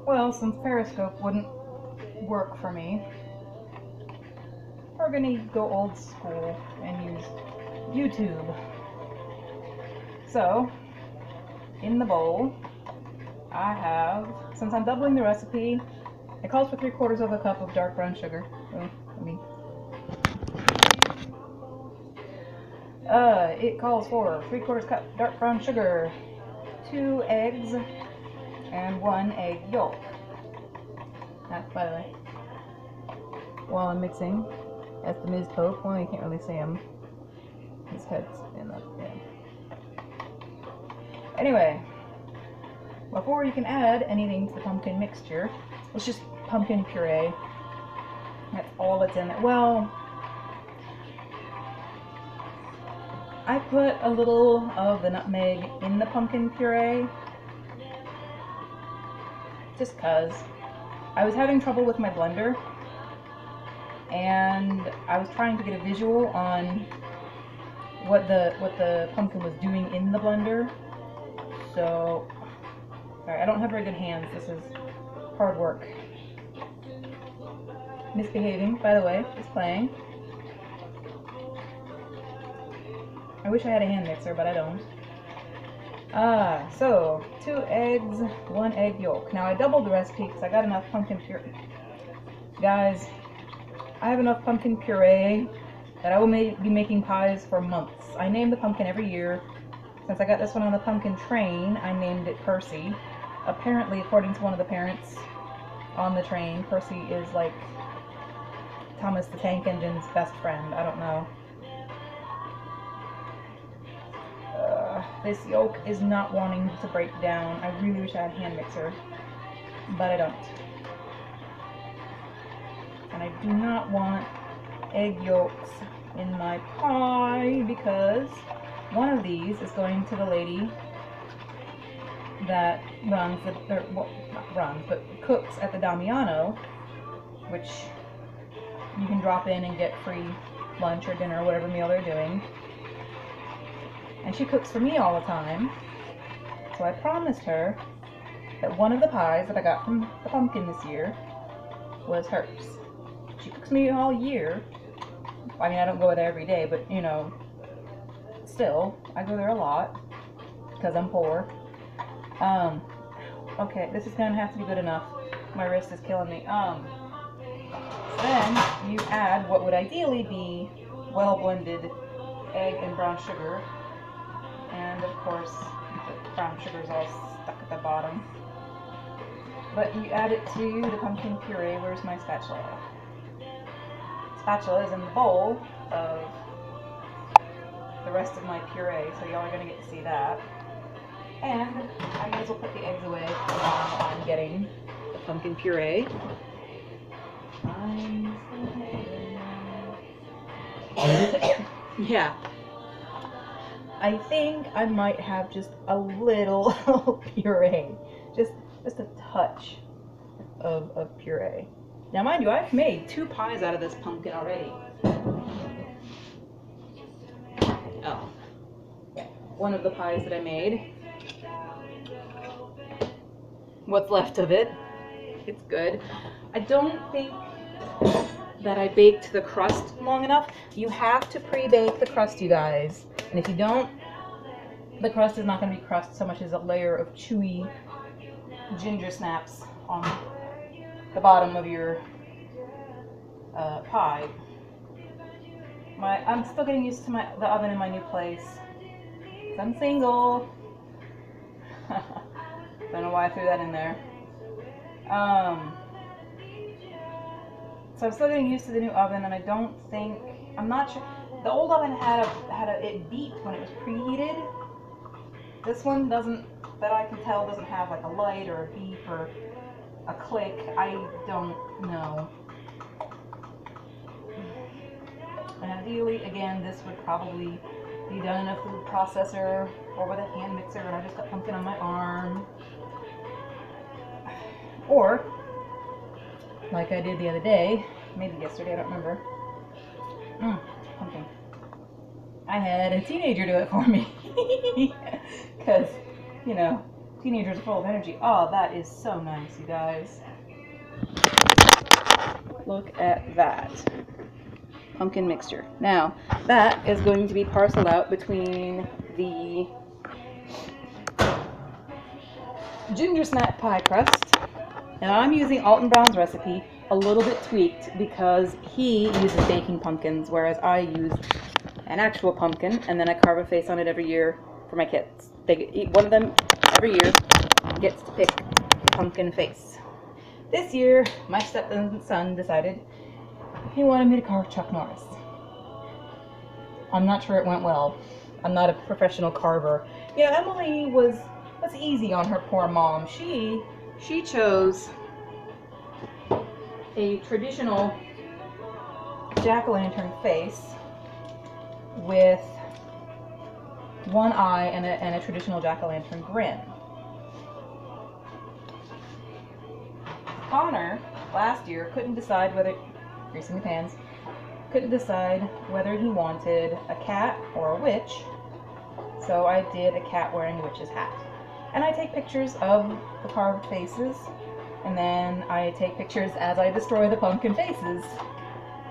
Well, since Periscope wouldn't work for me, we're gonna go old school and use YouTube. So, in the bowl, I have, since I'm doubling the recipe, it calls for 3/4 of a cup of dark brown sugar. It calls for 3/4 cup dark brown sugar, 2 eggs, and 1 egg yolk. By the way, while I'm mixing, that's the Ms. Pope. Well, you can't really see him. His head's in the Anyway, before you can add anything to the pumpkin mixture, it's just pumpkin puree. That's all that's in it. Well, I put a little of the nutmeg in the pumpkin puree just because I was having trouble with my blender and I was trying to get a visual on what the pumpkin was doing in the blender. So, sorry, I don't have very good hands. This is hard work. Misbehaving, by the way, is playing. I wish I had a hand mixer, but I don't. So 2 eggs, 1 egg yolk. Now I doubled the recipe because I got enough pumpkin puree. Guys, I have enough pumpkin puree that I will be making pies for months. I name the pumpkin every year. Since I got this one on the pumpkin train, I named it Percy. Apparently, according to one of the parents on the train, Percy is like Thomas the Tank Engine's best friend. I don't know. This yolk is not wanting to break down. I really wish I had a hand mixer, but I don't. And I do not want egg yolks in my pie because one of these is going to the lady that runs, well, not runs, but cooks at the Damiano, which you can drop in and get free lunch or dinner or whatever meal they're doing. And she cooks for me all the time, so I promised her that one of the pies that I got from the pumpkin this year was hers. She cooks me all year. I mean, I don't go there every day, but you know, still, I go there a lot because I'm poor. Okay, this is gonna have to be good enough. My wrist is killing me. Then you add what would ideally be well blended egg and brown sugar. And of course, the brown sugar is all stuck at the bottom. But you add it to the pumpkin puree. Where's my spatula? Spatula is in the bowl of the rest of my puree, so y'all are going to get to see that. And I may as well put the eggs away while I'm getting the pumpkin puree. Yeah. I think I might have just a little puree, just a touch of puree. Now mind you, I've made 2 pies out of this pumpkin already. Oh, one of the pies that I made. What's left of it, it's good. I don't think that I baked the crust long enough. You have to pre-bake the crust, you guys. And if you don't, the crust is not going to be crust so much as a layer of chewy ginger snaps on the bottom of your pie. I'm still getting used to the oven in my new place. I'm single. Don't know why I threw that in there. So I'm still getting used to the new oven, and I don't think, I'm not sure. The old oven it beeped when it was preheated. This one doesn't, that I can tell, doesn't have like a light or a beep or a click. I don't know. And ideally, again, this would probably be done in a food processor or with a hand mixer, and I just got pumpkin on my arm. Or, like I did the other day, maybe yesterday, I don't remember. Pumpkin. I had a teenager do it for me. Because, you know, Teenagers are full of energy. Oh, that is so nice, you guys. Look at that. Pumpkin mixture. Now, that is going to be parceled out between the ginger snap pie crust, and I'm using Alton Brown's recipe, a little bit tweaked because he uses baking pumpkins, whereas I use an actual pumpkin, and then I carve a face on it every year for my kids. They eat one of them every year, gets to pick pumpkin face. This year, my stepson decided he wanted me to carve Chuck Norris. I'm not sure it went well. I'm not a professional carver. Yeah, Emily was easy on her poor mom. She chose a traditional jack-o'-lantern face with one eye and a traditional jack-o'-lantern grin. Connor, last year, couldn't decide whether, greasing the pans, couldn't decide whether he wanted a cat or a witch, so I did a cat wearing a witch's hat. And I take pictures of the carved faces, and then I take pictures as I destroy the pumpkin faces.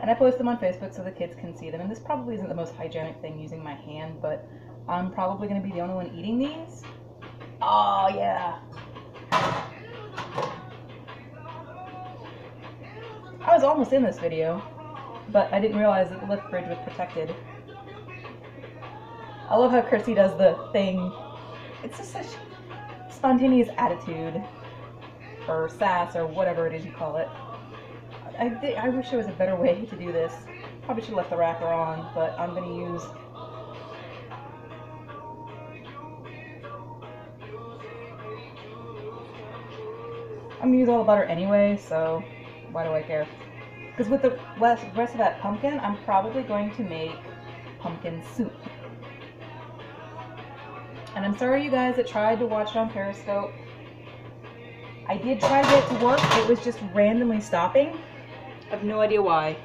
And I post them on Facebook so the kids can see them. And this probably isn't the most hygienic thing using my hand, but I'm probably going to be the only one eating these. Oh, yeah. I was almost in this video, but I didn't realize that the lift bridge was protected. I love how Kirsty does the thing. It's just such spontaneous attitude, or sass, or whatever it is you call it. I wish there was a better way to do this. Probably should have left the wrapper on, but I'm going to use all the butter anyway, so why do I care? Because with the rest of that pumpkin, I'm probably going to make pumpkin soup. And I'm sorry you guys that tried to watch it on Periscope. I did try to get it to work, it was just randomly stopping. I have no idea why.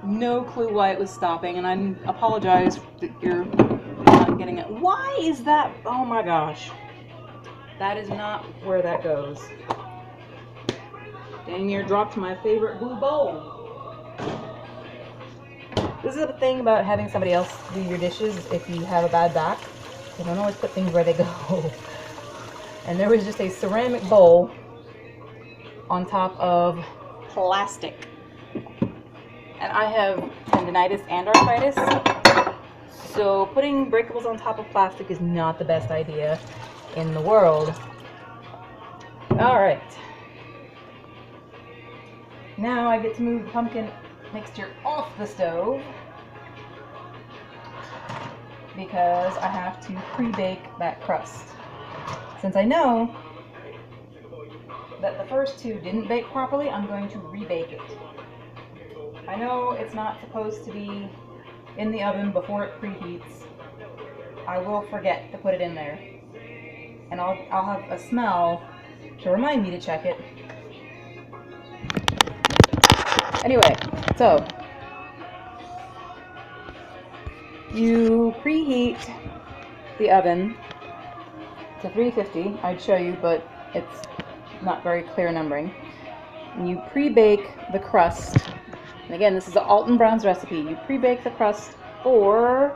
No clue why it was stopping, and I apologize that you're not getting it. Why is that? Oh my gosh. That is not where that goes. Dang near dropped my favorite blue bowl. This is the thing about having somebody else do your dishes if you have a bad back. You don't always put things where they go. And there was just a ceramic bowl on top of plastic. And I have tendinitis and arthritis, so putting breakables on top of plastic is not the best idea in the world. Alright. Now I get to move the pumpkin mixture off the stove because I have to pre-bake that crust. Since I know that the first two didn't bake properly, I'm going to rebake it. I know it's not supposed to be in the oven before it preheats. I will forget to put it in there. And I'll have a smell to remind me to check it. Anyway, so you preheat the oven to 350. I'd show you, but it's not very clear numbering. And you pre-bake the crust. And again, this is the Alton Brown's recipe. You pre-bake the crust for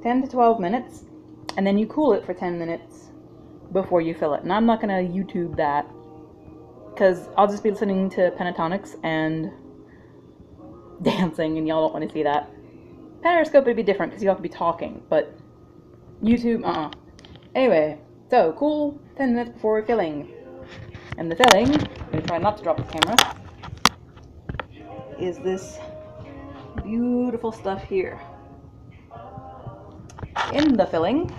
10 to 12 minutes, and then you cool it for 10 minutes before you fill it. And I'm not going to YouTube that because I'll just be listening to Pentatonix and dancing, and y'all don't want to see that. Periscope would be different because you have to be talking, but YouTube, Anyway, so cool 10 minutes before filling. And the filling, I'm going to try not to drop the camera, is this beautiful stuff here. In the filling,